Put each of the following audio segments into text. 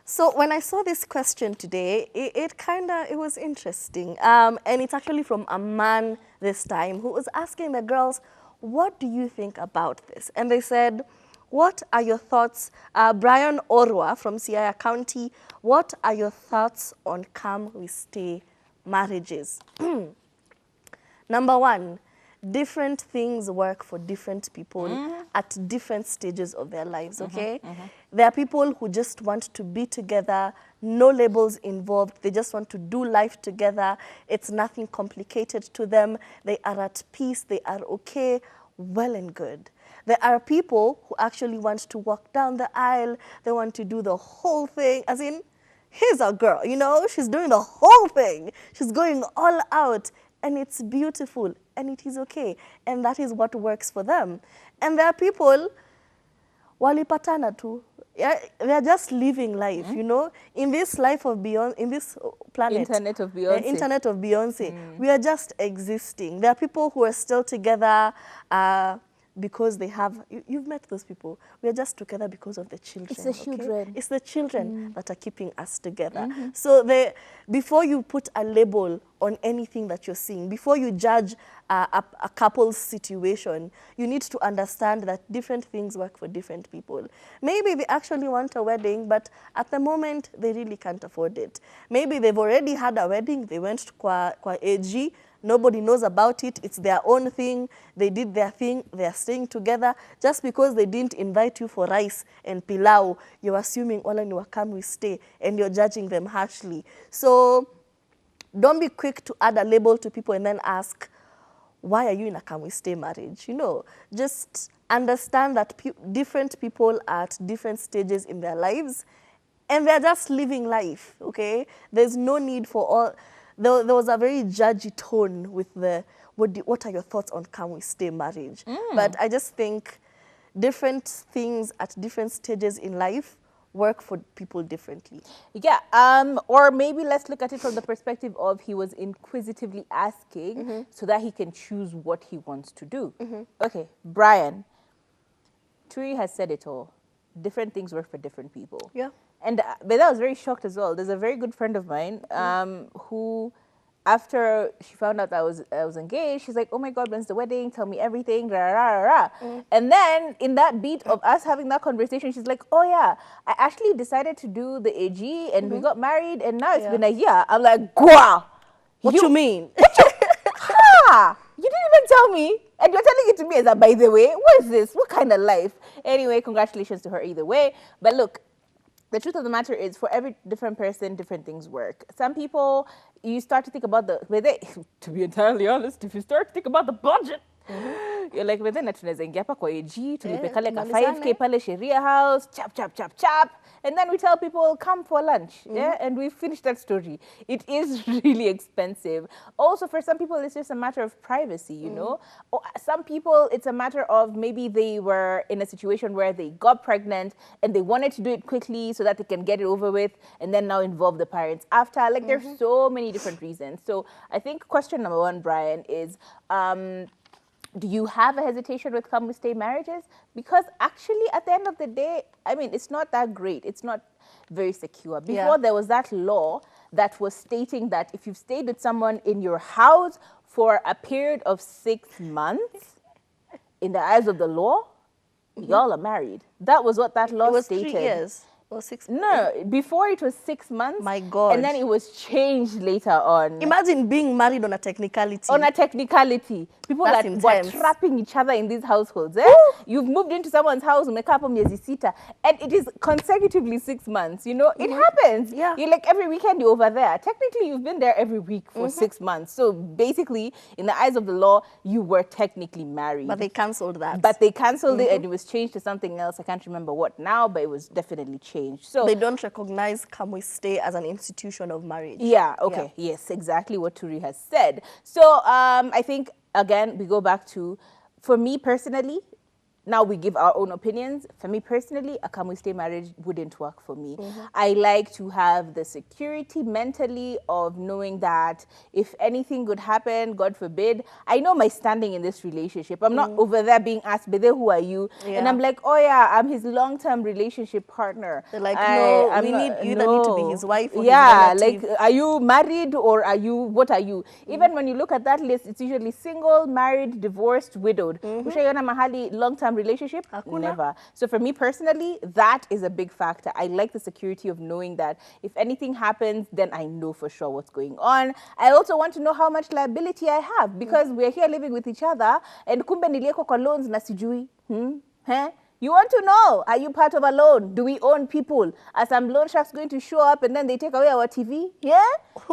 So when I saw this question today, it was interesting. And it's actually from a man this time who was asking the girls, what do you think about this? And they said, what are your thoughts? Brian Orwa from Siaya County, what are your thoughts on come we stay marriages? Number one, different things work for different people at different stages of their lives, okay? There are people who just want to be together, no labels involved. They just want to do life together. It's nothing complicated to them. They are at peace. They are okay, well and good. There are people who actually want to walk down the aisle. They want to do the whole thing, as in, here's a girl, you know, she's doing the whole thing. She's going all out, and it's beautiful, and it is okay. And that is what works for them. And there are people, walipatana tu. Yeah, they're just living life, you know, in this life of Beyonce, in this planet. Internet of Beyonce. Internet of Beyonce. We are just existing. There are people who are still together because they have, you've met those people. We are just together because of the children. It's the children. It's the children that are keeping us together. So before you put a label on anything that you're seeing, before you judge a couple's situation, you need to understand that different things work for different people. Maybe they actually want a wedding, but at the moment, they really can't afford it. Maybe they've already had a wedding, they went to kwa AG, nobody knows about it, it's their own thing, they did their thing, they're staying together. Just because they didn't invite you for rice and pilau, you're assuming all in come we stay, and you're judging them harshly. So don't be quick to add a label to people and then ask, why are you in a can we stay marriage? You know, just understand that different people are at different stages in their lives, and they're just living life, okay? There's no need for all. There was a very judgy tone with the, what are your thoughts on can we stay marriage? But I just think different things at different stages in life work for people differently. Yeah, or maybe let's look at it from the perspective of he was inquisitively asking so that he can choose what he wants to do. Okay, Brian, Turi has said it all. Different things work for different people. Yeah. And but I was very shocked as well. There's a very good friend of mine who, after she found out that I was engaged, she's like, "Oh my God, when's the wedding? Tell me everything." Rah, rah, rah, rah. And then in that beat of us having that conversation, she's like, "Oh yeah, I actually decided to do the AG, and we got married, and now it's been a year." I'm like, "Gwa! What you mean? Ha! You didn't even tell me, and you're telling it to me as a by the way. What is this? What kind of life?" Anyway, congratulations to her either way. But look, the truth of the matter is, for every different person, different things work. Some people, you start to think about to be entirely honest, if you start to think about the budget, you're like, but then tunaweza ingia hapa kwa AG, tulipe kale ka 5K pale Sheria House, chap, chap, chap, chap. And then we tell people, come for lunch. Yeah, and we finish that story. It is really expensive. Also, for some people, it's just a matter of privacy, you know? Or some people, it's a matter of maybe they were in a situation where they got pregnant and they wanted to do it quickly so that they can get it over with and then now involve the parents after. Like, there's so many different reasons. So I think question number one, Brian, is do you have a hesitation with come we stay marriages? Because actually, at the end of the day, I mean, it's not that great. It's not very secure. Before, there was that law that was stating that if you've stayed with someone in your house for a period of 6 months, in the eyes of the law, y'all are married. That was what that law stated. It was 3 years. Or 6 months? No, before it was 6 months. My God. And then it was changed later on. Imagine being married on a technicality. On a technicality. People That's that intense. were trapping each other in these households. Eh? You've moved into someone's house, umekaa hapo miezi sita, and it is consecutively 6 months. You know, it happens. Yeah. You're like, every weekend you're over there. Technically, you've been there every week for 6 months. So basically, in the eyes of the law, you were technically married. But they cancelled that. But they cancelled it, and it was changed to something else. I can't remember what now, but it was definitely changed. So they don't recognize come we stay as an institution of marriage. Yeah, okay. Yeah. Yes, exactly what Turi has said. So I think, again, we go back to, for me personally, now we give our own opinions. For me personally, a come we stay marriage wouldn't work for me. I like to have the security mentally of knowing that if anything could happen, God forbid, I know my standing in this relationship. I'm not over there being asked, Bede, who are you? Yeah. And I'm like, oh yeah, I'm his long-term relationship partner. They're like, no, you either need to be his wife or his yeah, relative. like, are you married or are you, what are you? Even when you look at that list, it's usually single, married, divorced, widowed. Ushaiona mahali long-term relationship? Hakuna. Never. So for me personally, that is a big factor. I like the security of knowing that if anything happens, then I know for sure what's going on. I also want to know how much liability I have because we're here living with each other and kumbe nilieko kwa loans na sijui. Huh? You want to know, are you part of a loan? Do we own people? Are some loan sharks going to show up and then they take away our TV? Yeah?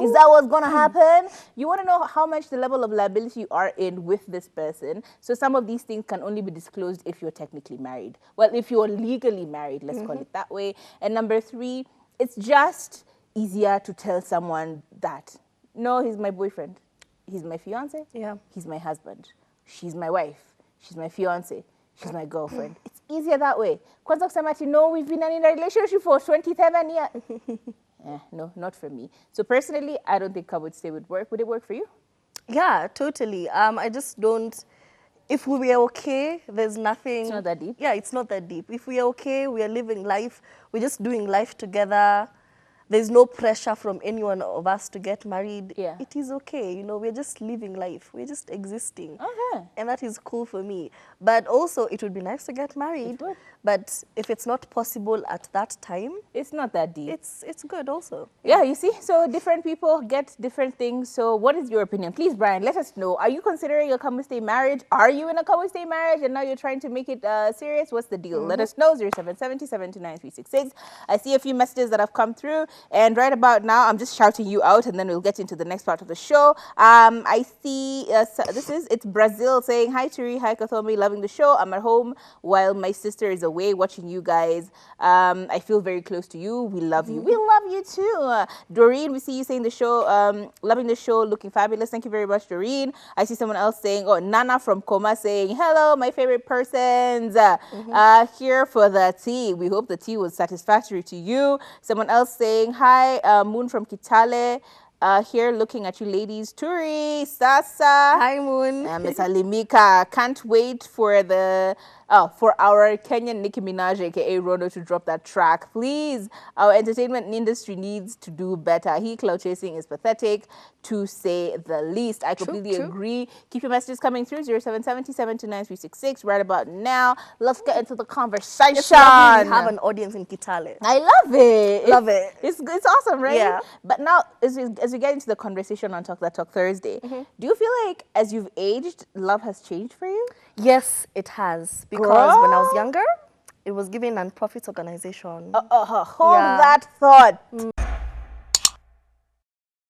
Is that what's going to happen? You want to know how much the level of liability you are in with this person. So some of these things can only be disclosed if you're technically married. Well, if you're legally married, let's call it that way. And number 3, it's just easier to tell someone that, no, he's my boyfriend. He's my fiance. Yeah. He's my husband. She's my wife. She's my fiance. She's my girlfriend. It's easier that way. Kwanza kusema ati, no, we've been in a relationship for 27 years. No, not for me. So personally, I don't think would stay would work. Would it work for you? Yeah, totally. I just don't. If we are okay, there's nothing. It's not that deep? Yeah, it's not that deep. If we are okay, we are living life. We're just doing life together. There's no pressure from any one of us to get married. Yeah. It is okay. You know, we're just living life. We're just existing. Okay. And that is cool for me. But also, it would be nice to get married. It would. But if it's not possible at that time, It's not that deep. it's good also. Yeah, you see, so different people get different things. So what is your opinion? Please, Brian, let us know. Are you considering a come-stay marriage? Are you in a come-stay marriage and now you're trying to make it serious? What's the deal? Let us know, 0770-729-366. I see a few messages that have come through. And right about now, I'm just shouting you out and then we'll get into the next part of the show. I see, it's Brazil saying, hi, Turi, hi, Kathomi, loving the show. I'm at home while my sister is away watching you guys. I feel very close to you. We love you. We love you too. Doreen, we see you saying the show, loving the show, looking fabulous. Thank you very much, Doreen. I see someone else saying, oh, Nana from Coma saying, hello, my favorite persons. Here for the tea. We hope the tea was satisfactory to you. Someone else saying, hi, Moon from Kitale. Here looking at you ladies. Turi, Sasa. Hi, Moon. Miss Alimika. Can't wait for our Kenyan Nicki Minaj, aka Rono, to drop that track. Please, our entertainment industry needs to do better. Cloud chasing is pathetic, to say the least. I completely agree. Keep your messages coming through, 0770-729-366. Right about now, let's get into the conversation. It's lovely we have an audience in Kitale. I love it. Love it. It's awesome, right? Yeah. But now, as we get into the conversation on Talk That Talk Thursday, do you feel like as you've aged, love has changed for you? Yes, it has. Because when I was younger, it was given a non-profit organization. Hold that thought.